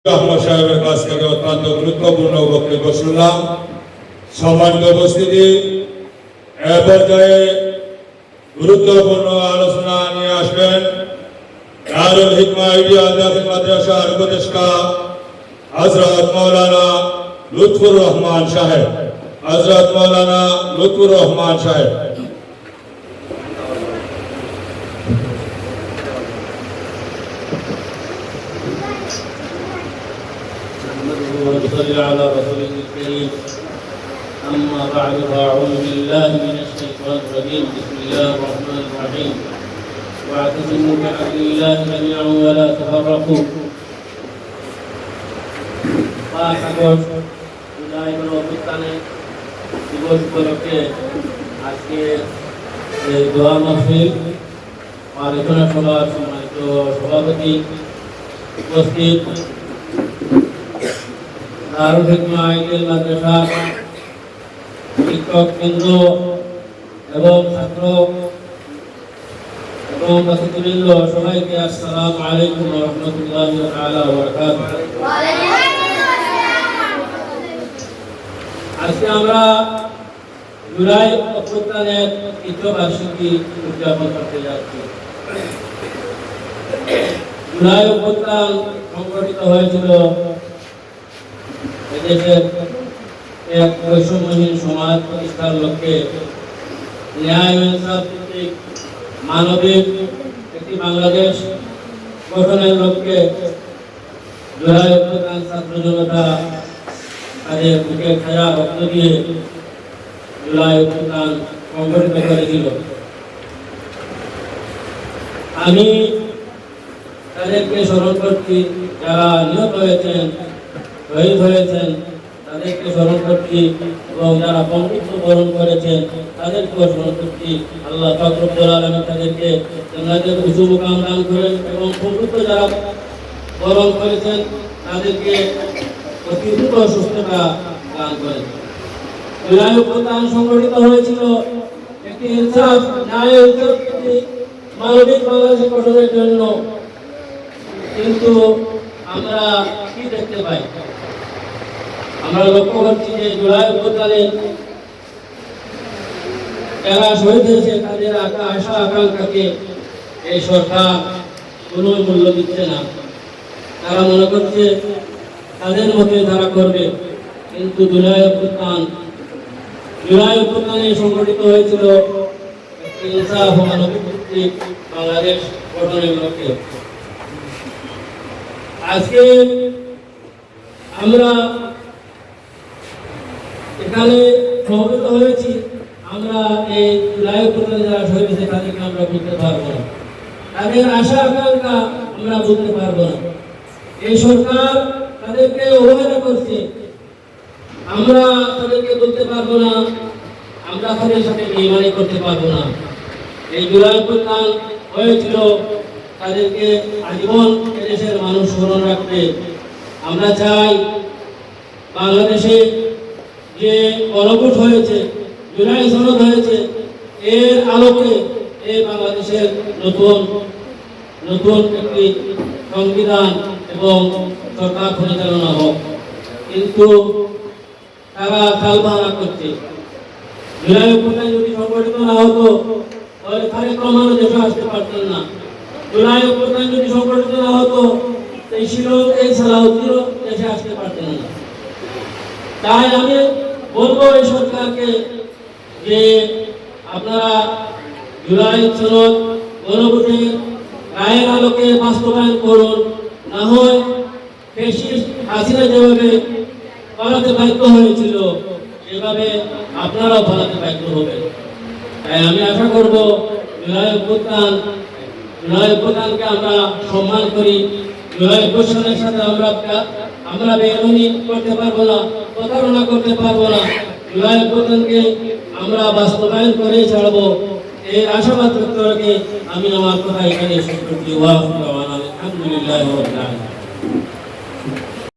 আহমদ সাহেবের কাছ থেকে অত্যন্ত গুরুত্বপূর্ণ বক্তব্য শুনলাম। সম্মানিত উপস্থিতি, এ পর্যায়ে গুরুত্বপূর্ণ আলোচনা নিয়ে আসবেন দারুল হিকমা ইন্ডিয়া দাখিল মাদ্রাসার উপদেষ্টা হযরত মাওলানা লুৎফুর রহমান সাহেব। হযরত মাওলানা লুৎফুর রহমান সাহেব। وصلى على رسوله الكريم. أما بعد فأعوذ بالله من الشيطان الرجيم. بسم الله الرحمن الرحيم. واعتصموا بحبل الله جميعا ولا تفرقوا. দিবস উপলক্ষে আজকে দোয়া মাহফিল আলোচনা সভার সম্মানিত সভাপতি উপস্থিত দারুল হিকমা আইডিয়াল মাদ্রাসা শিক্ষক কেন্দ্র এবং ছাত্র এবং অতিথিবৃন্দ সবাইকে আসসালামু আলাইকুম ওয়া রাহমাতুল্লাহি তাআলা ওয়া বারাকাতুহু। আজকে আমরা জুলাই অভ্যুত্থানের তৃতীয় বার্ষিকী উদযাপন করতে যাচ্ছি। জুলাই অভ্যুত্থান সংগঠিত হয়েছিল এদেশের এক বৈষম্যহীন সমাজ প্রতিষ্ঠার লক্ষ্যে, ন্যায় ও ইনসাফ ভিত্তিক মানবিক একটি বাংলাদেশ গঠনের লক্ষ্যে জুলাই অভ্যুত্থান ছাত্র জনতা তাদের বুকের ছায়া রক্ত দিয়ে জুলাই অভ্যুত্থান সংগঠিত করেছিল। আমি তাদেরকে স্মরণ করছি, যারা নিহত হয়েছেন, শহীদ হয়েছেন, তাদেরকে স্মরণ করছি এবং যারা বঙ্গবন্ধু বরণ করেছেন তাদেরকেও স্মরণ করছি। আল্লাহ পাক রব্বুল আলামিন তাদেরকে জান্নাতের উঁচু মুকাম দান করেন এবং বঙ্গবন্ধু যারা বরণ করেছেন তাদেরকে অতি দ্রুত সুস্থতা দান করেন। জুলাই অভ্যুত্থান সংগঠিত হয়েছিল একটি ইনসাফ, ন্যায় ও মানবিক বাংলাদেশ গঠনের জন্য। কিন্তু আমরা কি দেখতে পাই? আমরা লক্ষ্য করছি যে জুলাই অভ্যুত্থানে যারা শহীদ হয়েছে তাদের আশা আকাঙ্ক্ষাকে এই সরকার কোনো মূল্য দিচ্ছে না। তারা মনে করছে তাদের মতে তারা করবে। কিন্তু জুলাই অভ্যুত্থানে সংগঠিত হয়েছিল ইনসাফ ও মানবিক ভিত্তিক বাংলাদেশ গঠনের লক্ষ্যে। আজকে আমরা এখানে সমবেত হয়েছি, আমরা এই জুলাই অভ্যুত্থানে যারা শহীদ হয়েছে তাদেরকে আমরা বুঝতে পারবো না, তাদের আশা আকাঙ্ক্ষা আমরা বুঝতে পারবো না। এই সরকার তাদেরকে অবহেলা করছে, আমরা তাদেরকে বলতে পারবো না, আমরা তাদের সাথে বেইমানি করতে পারবো না। এই জুলাই অভ্যুত্থান হয়েছিল তাদেরকে আজীবন এদেশের মানুষ স্মরণ রাখবে। আমরা চাই বাংলাদেশে যে গণভোট হয়েছে, জুলাই সনদ হয়েছে, এর আলোকে এই বাংলাদেশের নতুন একটি সংবিধান এবং সরকার পরিচালনা হোক। কিন্তু তারা তালবাহানা করছে। জুলাই অভ্যুত্থান যদি সংগঠিত না হতো তাহলে তারেক রহমানও দেশে আসতে পারতেন না। জুলাই অভ্যুত্থান যদি সংগঠিত না হতো এই শিলং, এই সালাউদ্দিনও দেশে আসতে পারতেন না। তাই আমি বলবো এই সরকারকে যে আপনারা জুলাই সনদ গণভোটের রায়ের আলোকে বাস্তবায়ন করুন, না হয় ফ্যাসিস্ট হাসিনা যেভাবে পালাতে বাধ্য হয়েছিল সেভাবে আপনারাও পালাতে বাধ্য হবেন। তাই আমি আশা করব জুলাই অভ্যুত্থানকে আমরা সম্মান করি। জুলাই অভ্যুত্থানের সাথে আমরা বেইমানি করতে পারবো না, প্রতারণা করতে পারবো না। জুলাই অভ্যুত্থানকে আমরা বাস্তবায়ন করে ছাড়বো, এই আশাবাদ ব্যক্ত রেখে আমি আমার কথা এখানে শেষ করছি। আলহামদুলিল্লাহ।